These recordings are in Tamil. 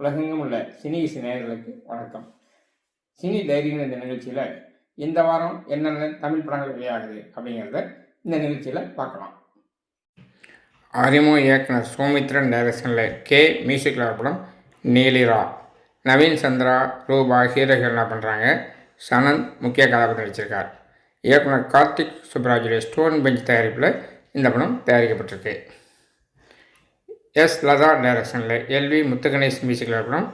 உலகெங்கும் உள்ள சினி நேயர்களுக்கு வணக்கம். சினி டைரிங்கிற இந்த நிகழ்ச்சியில் இந்த வாரம் என்னென்ன தமிழ் படங்கள் வெளியாகுது அப்படிங்கிறத இந்த நிகழ்ச்சியில் பார்க்கலாம். அறிமுக இயக்குனர் சௌமித்ரன் டைரக்ஷனில் கே மியூசிக்கில் படம் நீலிரா. நவீன் சந்திரா, ரூபா ஹீரோகள் என்ன பண்ணுறாங்க. சனந்த் முக்கிய கதாபாத்திரம் நடிச்சிருக்கார். இயக்குனர் கார்த்திக் சுப்ராஜுடைய ஸ்டோன் பெஞ்ச் தயாரிப்பில் இந்த படம் தயாரிக்கப்பட்டிருக்கு. எஸ் லதா டைரக்ஷனில் எல்வி முத்துகணேஷ் மியூசிக்கில் படம்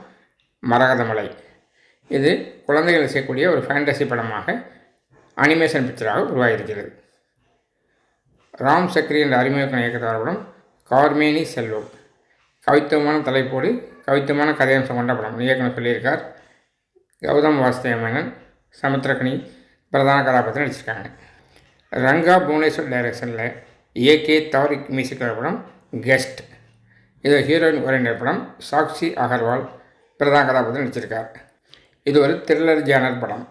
மரகதமலை. இது குழந்தைகள் செய்யக்கூடிய ஒரு ஃபேண்டசி படமாக அனிமேஷன் பிக்சராக உருவாகியிருக்கிறது. ராம் சக்ரி என்ற அறிமுக இயக்கத்தோட படம் கார்மேனி செல்வம். கவித்துவமான தலைப்போடு கவித்துவமான கதையம்சம் கொண்ட படம் இயக்குனர் சொல்லியிருக்கார். கௌதம் வாசுதேவ மேனன், சமுத்திரகனி பிரதான கதாபாத்திரம் நடிச்சிருக்காங்க. ரங்கா புவனேஸ்வர் டைரக்ஷனில் ஏகே தாரிக் மியூசிக்கில் படம் கெஸ்ட். இது ஹீரோயின் ஓரியன்டட் படம். சாக்ஷி அகர்வால் பிரதான கதாபாத்திரம் நடிச்சிருக்கார். இது ஒரு த்ரில்லர் ஜானர் படம்.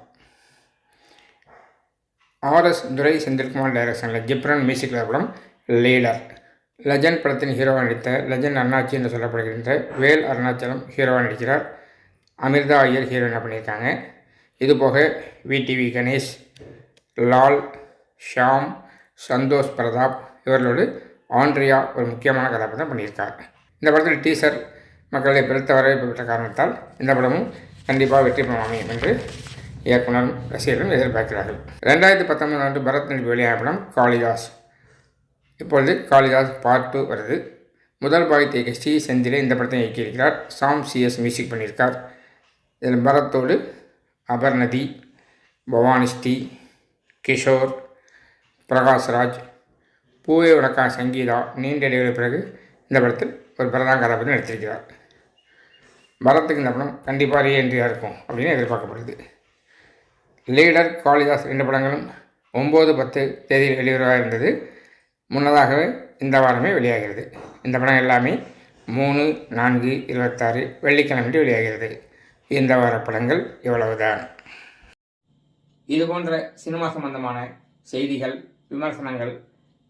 ஆர்எஸ் துரை செந்தில்குமார் டைரக்ஷனில் ஜிப்ரன் மியூசிக்கில் படம் லீடர். லெஜண்ட் படத்தின் ஹீரோவாக நடித்த லெஜண்ட் அருணாச்சி என்று சொல்லப்படுகின்ற வேல் அருணாச்சலம் ஹீரோவாக நடிக்கிறார். அமிர்தா ஐயர் ஹீரோயினாக பண்ணியிருக்காங்க. இதுபோக விடிவி கணேஷ், லால், ஷாம், சந்தோஷ் பிரதாப் இவர்களோடு ஆண்ட்ரியா ஒரு முக்கியமான கதாபாத்திரம் பண்ணியிருக்கார். இந்த படத்தில் டீசர் மக்களை பெருத்த வரவேற்பு பெற்ற காரணத்தால் இந்த படமும் கண்டிப்பாக வெற்றி பெறும் அமையும் என்று இயக்குனர் ரசிகர்களும் எதிர்பார்க்கிறார்கள். 2019 ஆண்டு பரத் நடிப்பு வெளியான படம் காளிதாஸ். இப்பொழுது காளிதாஸ் பார்ட் 2 வருது. முதல் பாகத்தை இயக்கிய ஸ்ரீ செந்திலே இந்த படத்தை இயக்கியிருக்கிறார். சாம் சிஎஸ் மியூசிக் பண்ணியிருக்கார். இதில் பரத்தோடு அபர்ணதி, பவானிஸ்ரீ, கிஷோர், பிரகாஷ்ராஜ், பூவே உனக்கா சங்கீதா நீண்ட இடைவெளி பிறகு இந்த படத்தில் ஒரு பிரதான கதாபாத்திரம் நடித்திருக்கிறார். பரத்துக்கு இந்த படம் கண்டிப்பாக ரீஎன்ட்ரியாக இருக்கும் அப்படின்னு எதிர்பார்க்கப்படுது. லீடர், காளிதாஸ் 2 படங்களும் 9-10 தேதியில் வெளிவராக இருந்தது. முன்னதாகவே இந்த வாரமே வெளியாகிறது. இந்த படம் எல்லாமே 3/4/26 வெள்ளிக்கிழமை வெளியாகிறது. இந்த வார படங்கள் இவ்வளவுதான். இது போன்ற சினிமா சம்பந்தமான செய்திகள், விமர்சனங்கள்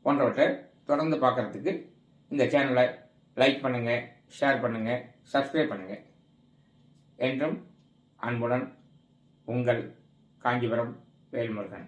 போன்றவற்றை தொடர்ந்து பார்க்குறதுக்கு இந்த சேனலை லைக் பண்ணுங்கள், ஷேர் பண்ணுங்கள், சப்ஸ்கிரைப் பண்ணுங்கள். என்றும் அன்புடன் உங்கள் காஞ்சிபுரம் வேல்முருகன்.